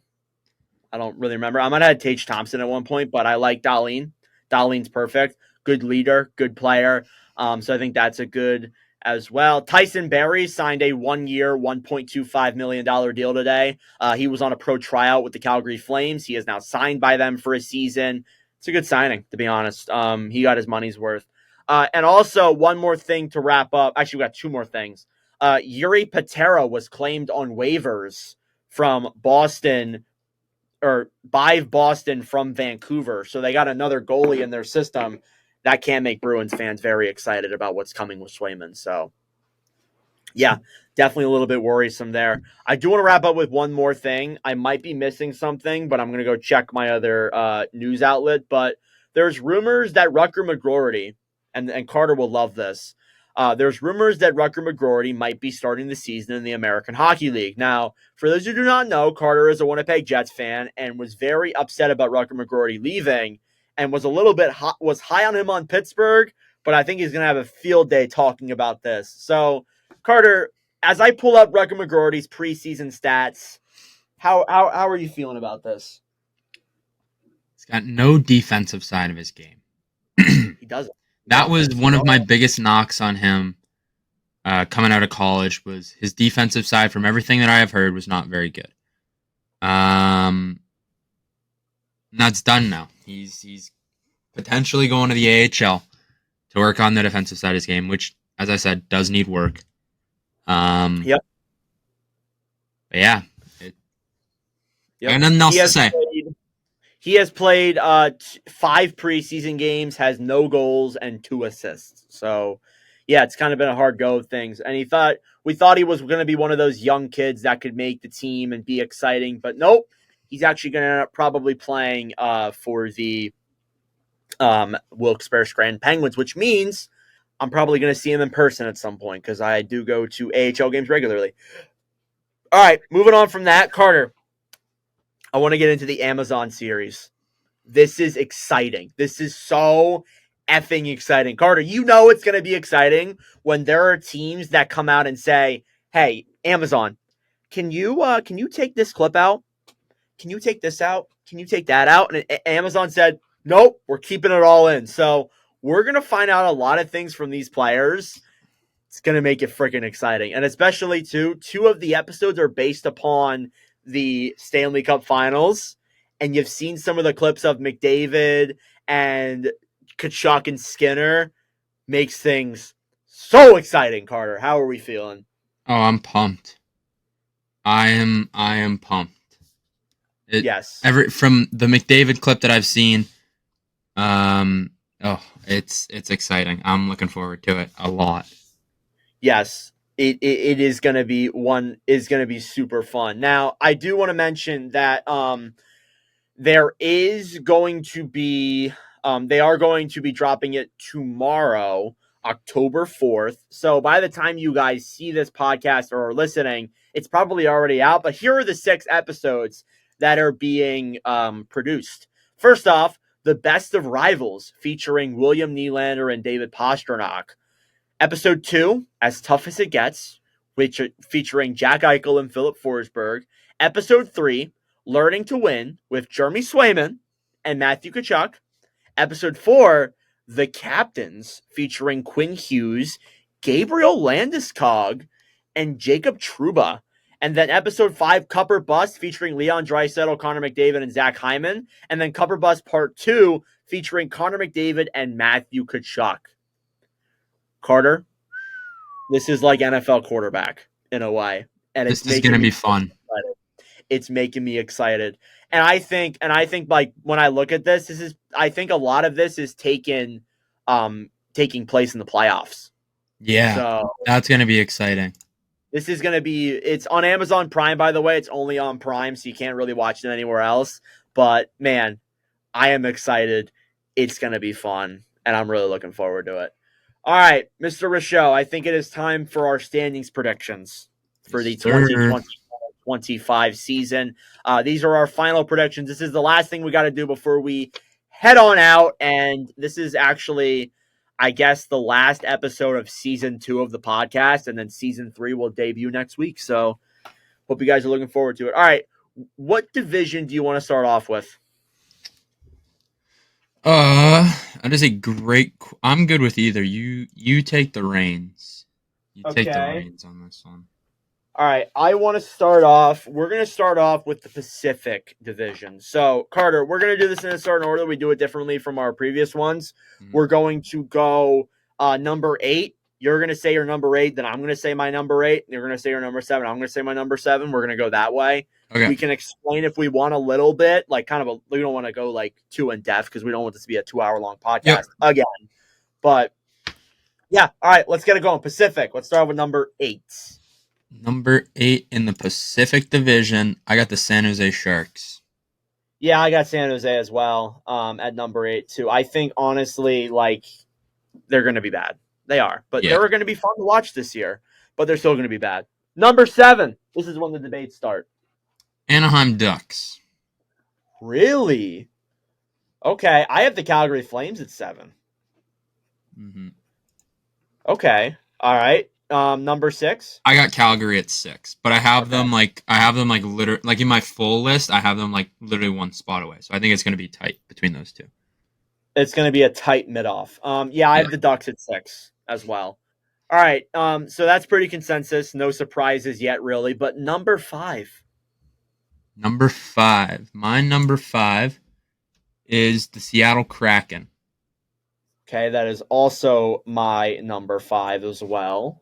I don't really remember. I might have had Tage Thompson at one point, but I like Darlene. Darlene's perfect. Good leader, good player. So I think that's a good as well. Tyson Berry signed a 1-year, $1.25 million deal today. He was on a pro tryout with the Calgary Flames. He is now signed by them for a season. It's a good signing, to be honest. He got his money's worth. And also, one more thing to wrap up. Actually, we got two more things. Yuri Patera was claimed on waivers from Boston or by Boston from Vancouver. So they got another goalie in their system. That can make Bruins fans very excited about what's coming with Swayman. So, yeah, definitely a little bit worrisome there. I do want to wrap up with one more thing. I might be missing something, but I'm going to go check my other news outlet. But there's rumors that Rutger McGroarty, and Carter will love this, there's rumors that Rutger McGroarty might be starting the season in the American Hockey League. Now, for those who do not know, Carter is a Winnipeg Jets fan and was very upset about Rutger McGroarty leaving and was a little bit was high on him on Pittsburgh, but I think he's going to have a field day talking about this. So, Carter, as I pull up Rutger McGroarty's preseason stats, how are you feeling about this? He's got no defensive side of his game. He doesn't. That was one of my biggest knocks on him coming out of college, was his defensive side, from everything that I have heard, was not very good. And that's done now. He's potentially going to the AHL to work on the defensive side of his game, which, as I said, does need work. Yep. But yeah. Yep. And nothing else to say. He has played 5 preseason games, has no goals and 2 assists. So, yeah, it's kind of been a hard go of things. And we thought he was going to be one of those young kids that could make the team and be exciting, but nope. He's actually going to end up probably playing for the Wilkes-Barre Scranton Penguins, which means I'm probably going to see him in person at some point because I do go to AHL games regularly. All right, moving on from that, Carter, I want to get into the Amazon series. This is exciting. This is so effing exciting. Carter, you know it's going to be exciting when there are teams that come out and say, hey, Amazon, can you take this clip out? Can you take this out? Can you take that out? And Amazon said, nope, we're keeping it all in. So we're going to find out a lot of things from these players. It's going to make it freaking exciting. And especially, two of the episodes are based upon the Stanley Cup Finals. And you've seen some of the clips of McDavid and Tkachuk and Skinner. Makes things so exciting, Carter. How are we feeling? Oh, I'm pumped. I am pumped. Yes. From the McDavid clip that I've seen, it's exciting. I'm looking forward to it a lot. Yes, it is going to be super fun. Now, I do want to mention that there is going to be they are going to be dropping it tomorrow, October 4th. So by the time you guys see this podcast or are listening, it's probably already out. But here are the 6 episodes that are being produced. First off, The Best of Rivals, featuring William Nylander and David Pastrnak. Episode 2, As Tough as It Gets, which featuring Jack Eichel and Philip Forsberg. Episode 3, Learning to Win, with Jeremy Swayman and Matthew Tkachuk. Episode 4, The Captains, featuring Quinn Hughes, Gabriel Landeskog, and Jacob Trouba. And then episode 5, Cup or Bust, featuring Leon Draisaitl, Connor McDavid, and Zach Hyman. And then Cup or Bust Part 2, featuring Connor McDavid and Matthew Tkachuk. Carter, this is like NFL quarterback in a way. And this is going to be fun. Excited. It's making me excited. And I think like when I look at this, I think a lot of this is taking place in the playoffs. Yeah. So that's going to be exciting. This is going to be, it's on Amazon Prime, by the way. It's only on Prime, so you can't really watch it anywhere else. But, man, I am excited. It's going to be fun, and I'm really looking forward to it. All right, Mr. Rochelle, I think it is time for our standings predictions for the 2025 season. These are our final predictions. This is the last thing we got to do before we head on out, and this is actually I guess, the last episode of season 2 of the podcast, and then season 3 will debut next week. So hope you guys are looking forward to it. All right. What division do you want to start off with? That is a great. I'm good with either. You take the reins. You take the Okay. reins on this one. All right, I want to start off. We're going to start off with the Pacific Division. So, Carter, we're going to do this in a certain order. We do it differently from our previous ones. Mhm. We're going to go number 8. You're going to say your number 8, then I'm going to say my number 8. You're going to say your number 7. I'm going to say my number 7. We're going to go that way. Okay. We can explain if we want a little bit, like we don't want to go like too in depth because we don't want this to be a 2-hour-long podcast again. But yeah, all right, let's get it going. Pacific. Let's start with number 8. Number 8 in the Pacific Division, I got the San Jose Sharks. Yeah, I got San Jose as well at number 8 too. I think honestly, like, they're going to be bad. They are, but they're going to be fun to watch this year. But they're still going to be bad. Number 7. This is when the debates start. Anaheim Ducks. Really? Okay, I have the Calgary Flames at 7. Mm-hmm. Okay, all right. Number 6. I got Calgary at 6, but I have them like literally like in my full list. I have them like literally one spot away. So I think it's going to be tight between those two. It's going to be a tight mid-off. Yeah, I have the Ducks at 6 as well. All right. So that's pretty consensus. No surprises yet, really. But number 5. Number 5. My number 5 is the Seattle Kraken. Okay, that is also my number 5 as well.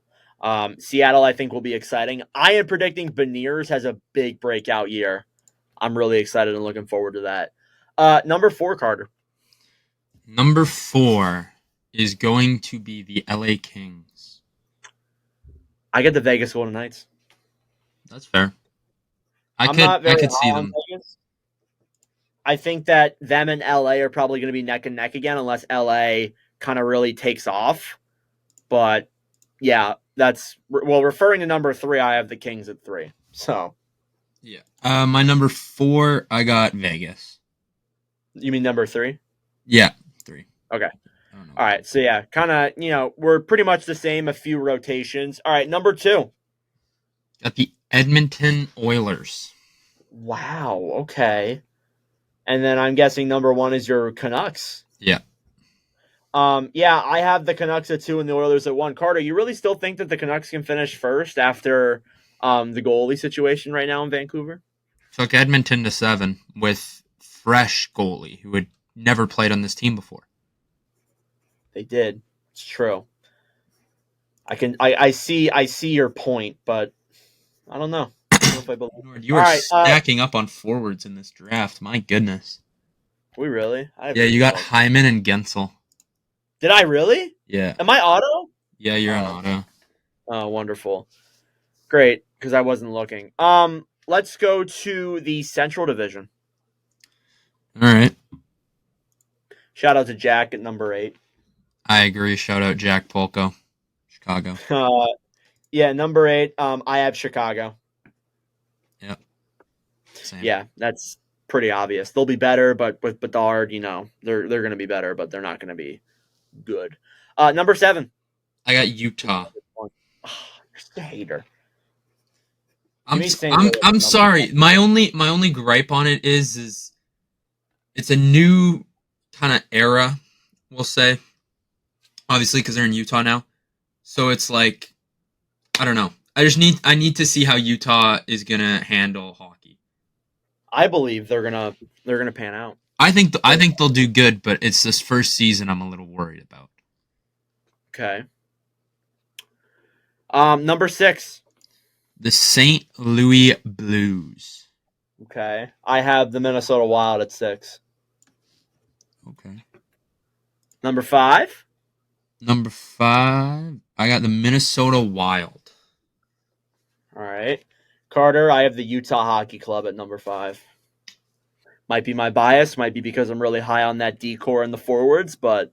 Seattle, I think, will be exciting. I am predicting Beniers has a big breakout year. I'm really excited and looking forward to that. Number 4, Carter. Number 4 is going to be the LA Kings. I get the Vegas Golden Knights. That's fair. I could see them. Vegas. I think that them and LA are probably going to be neck and neck again unless LA kind of really takes off. But yeah, referring to number 3, I have the Kings at 3. So yeah, my number 4, I got Vegas. You mean number 3? Yeah, 3. Okay. All right. So yeah, kind of, we're pretty much the same, a few rotations. All right. Number 2. Got the Edmonton Oilers. Wow. Okay. And then I'm guessing number 1 is your Canucks. Yeah. Yeah, I have the Canucks at 2 and the Oilers at 1. Carter, you really still think that the Canucks can finish first after the goalie situation right now in Vancouver? Took Edmonton to 7 with fresh goalie who had never played on this team before. They did. It's true. I see your point, but I don't know. I don't know if I believe. You are stacking up on forwards in this draft. My goodness. We really? Yeah, you got Hyman and Gensel. Did I really? Yeah. Am I auto? Yeah, you're on auto. Oh, wonderful. Great, because I wasn't looking. Let's go to the Central Division. All right. Shout out to Jack at number 8. I agree. Shout out Jack Polko, Chicago. Yeah, number 8. I have Chicago. Yep. Same. Yeah, that's pretty obvious. They'll be better, but with Bedard, they're going to be better, but they're not going to be good. Number 7. I got Utah. Oh, you're such a hater. I'm sorry. My only gripe on it is it's a new kind of era, we'll say. Obviously, because they're in Utah now, so it's like I don't know. I need to see how Utah is gonna handle hockey. I believe they're gonna pan out. I think they'll do good, but it's this first season I'm a little worried about. Okay. Number 6. The St. Louis Blues. Okay. I have the Minnesota Wild at 6. Okay. Number 5. Number 5, I got the Minnesota Wild. All right. Carter, I have the Utah Hockey Club at number 5. Might be my bias, might be because I'm really high on that D-core and the forwards, but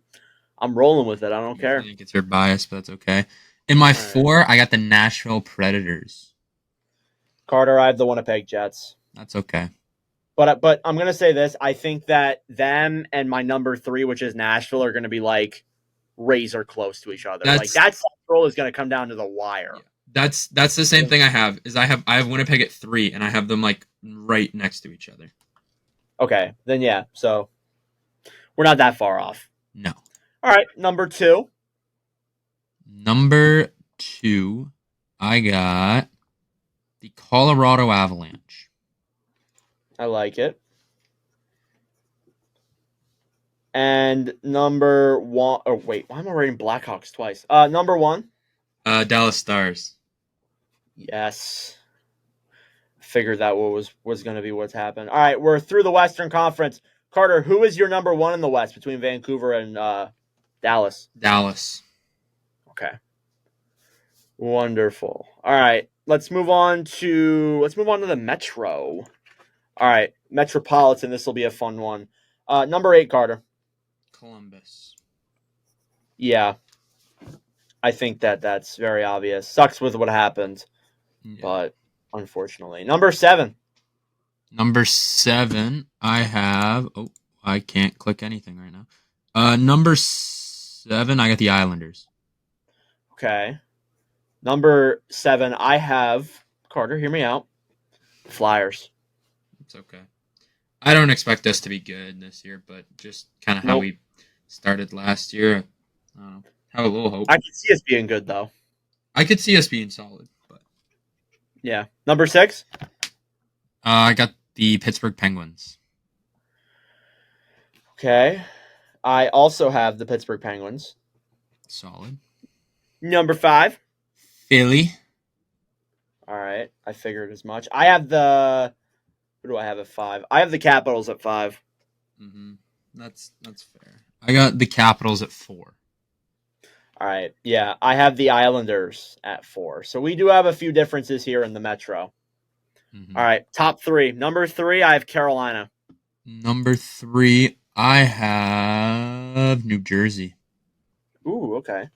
I'm rolling with it. I don't care. I think it's your bias, but that's okay. In my 4, I got the Nashville Predators. Carter, I have the Winnipeg Jets. That's okay. But I'm going to say this. I think that them and my number 3, which is Nashville, are going to be like razor close to each other. That's- That Central is going to come down to the wire. Yeah. That's the same thing I have. Is I have Winnipeg at 3, and I have them like right next to each other. Okay, then yeah. So we're not that far off. No. All right, number 2. Number 2, I got the Colorado Avalanche. I like it. And number 1. Oh wait, why am I writing Blackhawks twice? Number 1. Dallas Stars. Yes. Figured that was going to be what's happened. All right, we're through the Western Conference. Carter, who is your number 1 in the West between Vancouver and Dallas? Dallas. Okay. Wonderful. All right, let's move on to the Metro. All right, Metropolitan. This will be a fun one. Number 8, Carter. Columbus. Yeah, I think that's very obvious. Sucks with what happened, but unfortunately, number 7. Number 7, I have. Oh, I can't click anything right now. Number 7, I got the Islanders. Okay. Number 7, I have Carter. Hear me out. Flyers. It's okay. I don't expect us to be good this year, but just kind of how we started last year. I don't know. Have a little hope. I can see us being good though. I could see us being solid, but yeah. Number 6. I got the Pittsburgh Penguins. Okay. I also have the Pittsburgh Penguins. Solid. Number 5. Philly. All right. I figured as much. I have the. Who do I have at 5? I have the Capitals at 5. Mm-hmm. That's fair. I got the Capitals at 4. All right. Yeah. I have the Islanders at 4. So we do have a few differences here in the Metro. Mm-hmm. All right. Top 3. Number 3, I have Carolina. Number 3, I have New Jersey. Ooh, okay.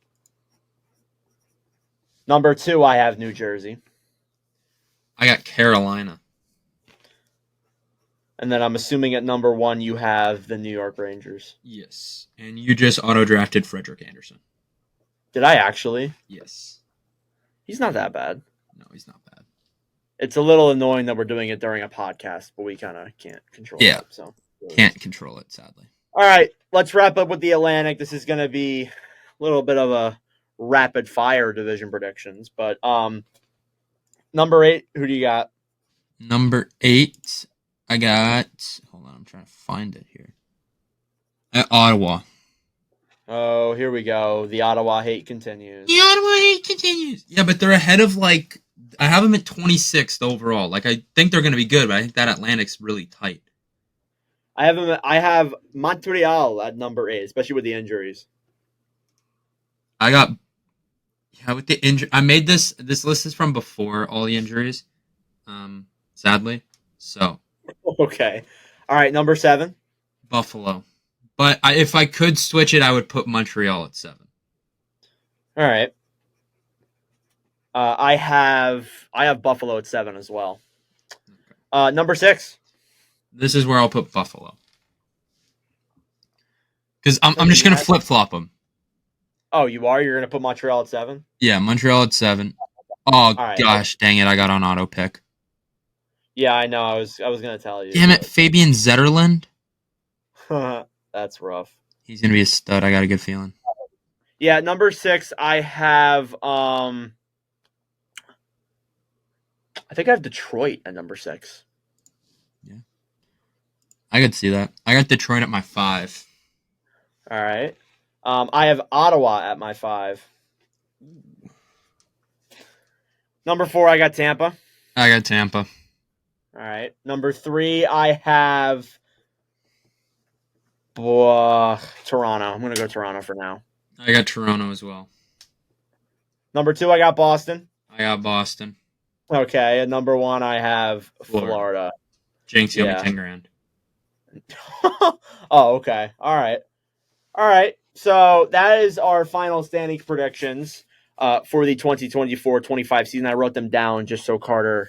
Number 2, I have New Jersey. I got Carolina. And then I'm assuming at number 1, you have the New York Rangers. Yes. And you just auto-drafted Frederick Anderson. Did I actually? Yes. He's not that bad. No, he's not bad. It's a little annoying that we're doing it during a podcast, but we kind of can't control it. So can't control it, sadly. All right, let's wrap up with the Atlantic. This is going to be a little bit of a rapid fire division predictions, but number 8, who do you got? Number 8, I got. Hold on, I'm trying to find it here. At Ottawa. Oh, here we go. The Ottawa hate continues. The Ottawa hate continues. Yeah, but they're ahead of I have them at 26th overall. I think they're going to be good, but I think that Atlantic's really tight. I have Montreal at number 8, especially with the injuries. I got with the injury. I made this list is from before all the injuries. Sadly. So okay. All right, number 7. Buffalo. But if I could switch it, I would put Montreal at 7. All right. I have Buffalo at 7 as well. Number 6. This is where I'll put Buffalo. Because I'm just going to flip-flop them. Oh, you are? You're going to put Montreal at 7? Yeah, Montreal at 7. Oh, right. Gosh, dang it. I got on auto pick. Yeah, I know. I was going to tell you. Damn it, Fabian Zetterlund. That's rough. He's going to be a stud. I got a good feeling. Yeah, number 6, I have I think I have Detroit at number 6. Yeah. I could see that. I got Detroit at my 5. All right. I have Ottawa at my 5. Number 4, I got Tampa. I got Tampa. All right. Number 3, I have Toronto. I'm going to go Toronto for now. I got Toronto as well. Number 2, I got Boston. I got Boston. Okay. And number 1, I have Florida. Jinx, you owe me 10 grand. Oh, okay. All right. So that is our final standings predictions for the 2024-25 season. I wrote them down just so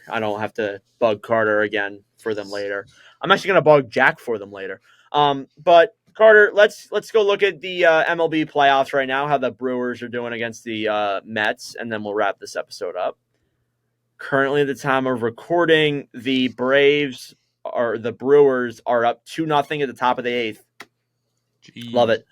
I don't have to bug Carter again for them later. I'm actually going to bug Jack for them later. But Carter, let's go look at the MLB playoffs right now, how the Brewers are doing against the Mets, and then we'll wrap this episode up. Currently, at the time of recording, the Brewers are up 2-0 at the top of the 8th. Jeez. Love it.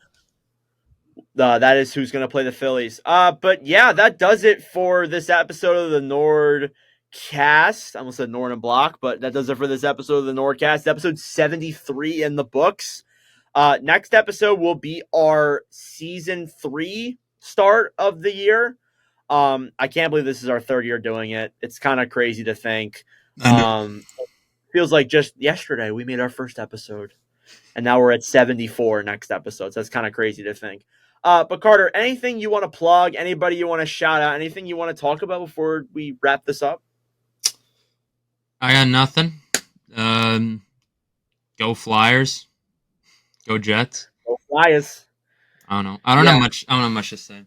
That is who's going to play the Phillies. But yeah, that does it for this episode of the NordCast. I almost said Nord and Block, but that does it for this episode of the NordCast. Episode 73 in the books. Next episode will be our season 3 start of the year. I can't believe this is our 3rd year doing it. It's kind of crazy to think. Feels like just yesterday we made our first episode, and now we're at 74 next episode. So that's kind of crazy to think. But Carter, anything you want to plug? Anybody you want to shout out? Anything you want to talk about before we wrap this up? I got nothing. Go Flyers. Go Jets. Go Flyers. I don't know. I don't know much to say.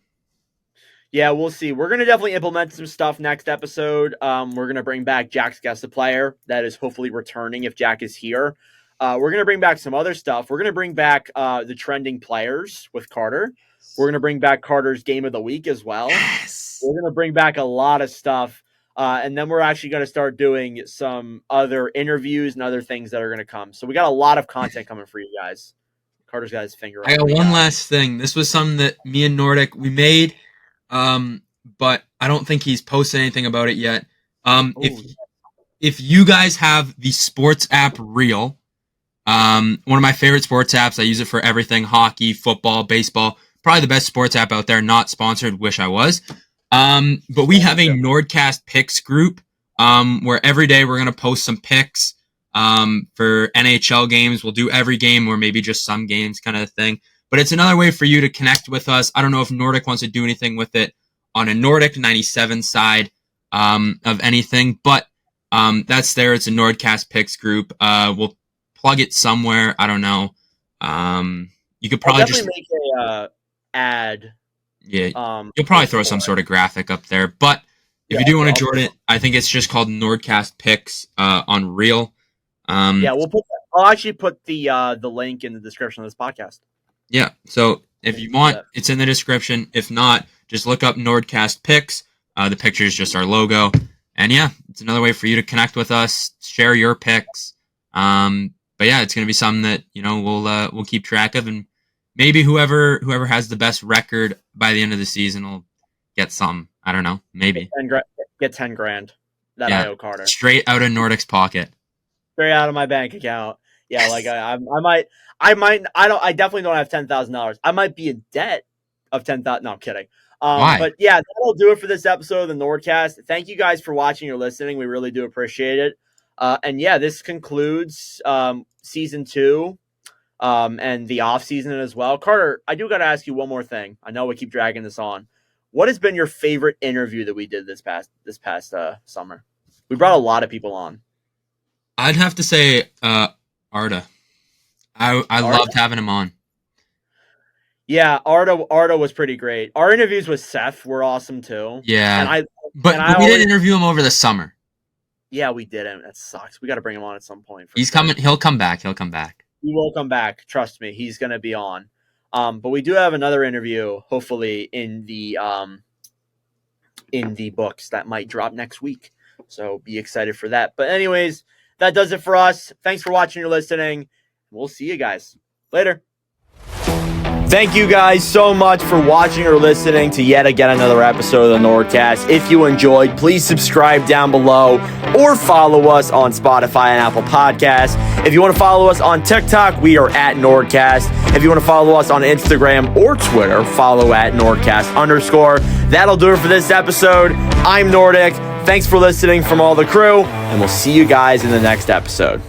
Yeah, we'll see. We're going to definitely implement some stuff next episode. We're going to bring back Jack's Guest a Player. That is hopefully returning if Jack is here. We're going to bring back some other stuff. We're going to bring back the trending players with Carter. We're going to bring back Carter's Game of the Week as well. Yes. We're going to bring back a lot of stuff. And then we're actually going to start doing some other interviews and other things that are going to come. So we got a lot of content coming for you guys. Carter's got his finger on I it. got one last thing. This was something that me and Nordic, we made, but I don't think he's posted anything about it yet. If you guys have the sports app Reel, one of my favorite sports apps, I use it for everything, hockey, football, baseball, probably the best sports app out there, not sponsored, wish I was. But we have a NordCast picks group, where every day we're going to post some picks, for NHL games. We'll do every game or maybe just some games kind of thing. But it's another way for you to connect with us. I don't know if Nordic wants to do anything with it on a Nordic 97 side, of anything, but, that's there. It's a NordCast picks group. We'll plug it somewhere. I don't know. You could probably just make a ad. Yeah, you'll probably throw some sort of graphic up there. But if you do want to join it, I think it's just called NordCast Picks on Reel. I'll actually put the link in the description of this podcast. Yeah, so if you want, it's in the description. If not, just look up NordCast Picks. The picture is just our logo. And yeah, it's another way for you to connect with us, share your picks. But yeah, it's going to be something that, we'll keep track of, and maybe whoever has the best record by the end of the season will get some. I don't know. Maybe get 10 grand that I owe Carter straight out of Nordic's pocket, straight out of my bank account. Yeah, like I definitely don't have $10,000. I might be in debt of 10,000. No, I'm kidding. Why? But yeah, that'll do it for this episode of the NordCast. Thank you guys for watching or listening. We really do appreciate it. And yeah, this concludes season 2. And the off season as well. Carter, I do got to ask you one more thing. I know we keep dragging this on. What has been your favorite interview that we did this past summer? We brought a lot of people on. I'd have to say Arda. I loved having him on. Yeah, Arda was pretty great. Our interviews with Seth were awesome too. Yeah, but we didn't interview him over the summer. Yeah, we didn't. That sucks. We got to bring him on at some point. He's coming. He'll come back. He will come back. Trust me. He's going to be on. But we do have another interview, hopefully in the books that might drop next week. So be excited for that. But anyways, that does it for us. Thanks for watching or listening. We'll see you guys later. Thank you guys so much for watching or listening to yet again another episode of the NordCast. If you enjoyed, please subscribe down below or follow us on Spotify and Apple Podcasts. If you want to follow us on TikTok, we are at NordCast. If you want to follow us on Instagram or Twitter, follow at NordCast_. That'll do it for this episode. I'm Nordic. Thanks for listening from all the crew, and we'll see you guys in the next episode.